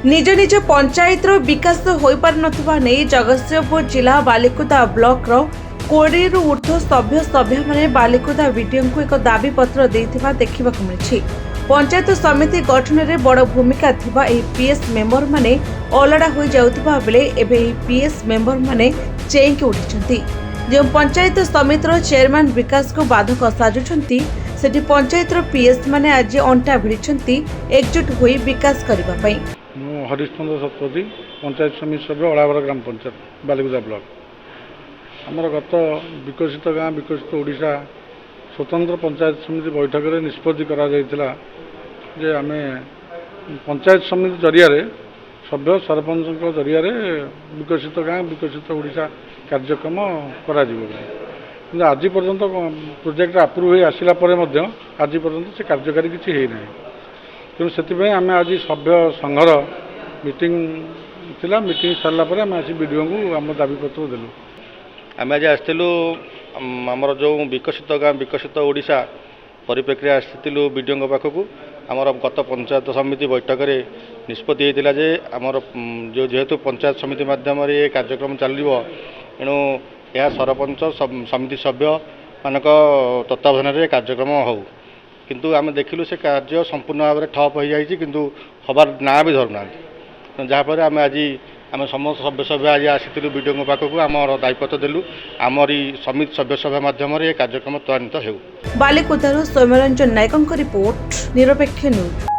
निज निज पंचायत विकास हो पार नथिबा नै जगतसिंहपुर जिला बालिकुदा ब्लॉक रो 20 रु ऊर्ध्व सभ्य माने बालिकुदा वीडियो को एक दाबी पत्र देथिबा देखिबा मिली। पंचायत समिति गठन में बड़ भूमिका थिबा एही पीएस मेंबर माने अलड़ा हो जाउथिबा बेले एबे एही पीएस मेंबर माने चेंक उठिछंती। जो पंचायत समितिर चेयरमैन विकास को बाधक साजुछंती सेठी पंचायत पीएस माने आज अंटा भिड़िछंती एकजुट होई विकास करबा पई। हरिश्चंद्र शतपथी पंचायत समिति सभ्य ओड़ावर ग्राम पंचायत बालिकुदा ब्लॉक आमर गत विकसित गाँ विकसित ओडिशा स्वतंत्र पंचायत समिति बैठक में निष्पत्ति करा जायतिला जे आमे पंचायत समिति जरिया सभ्य सरपंच जरिया विकसित गाँ विकसित ओडिशा कार्यक्रम करा जिवो कि आज पर्यंत प्रोजेक्ट अप्रूव हो आसिला परे मध्य आज पर्यंत से कार्यकारी किसी है ना तेणु से आम आज सभ्य संघर मीटिंग थिला मीटिंग सरला परे आम आसी वीडियो को आम दाबी पत्र देलु। आम आज आसलु आमर जो विकसित गाँ विकसित ओडिशा परिप्रेक्षी आसलु वीडियो पाखक आमर गत पंचायत समिति बैठक में निष्पत्ति होता जे आमर जो जेहेतु पंचायत समिति माध्यम ये कार्यक्रम चलो एणु यह सरपंच समिति सभ्य मानक तत्वावधान कार्यक्रम हो किंतु आम देखिलु से कार्य संपूर्ण भाव में ठप हो जाए किंतु हबार ना भी धरुना जहाँफल आम आज आम समस्त सभ्य सभ्य आज आसी वीडियो पाखक आम दायित्व देलु आमरी समिति सभ्य सभा माध्यम कार्यक्रम त्वरान्वित हो। बालिकुदारू सौम्यरंजन नायकों रिपोर्ट निरपेक्ष न्यूज।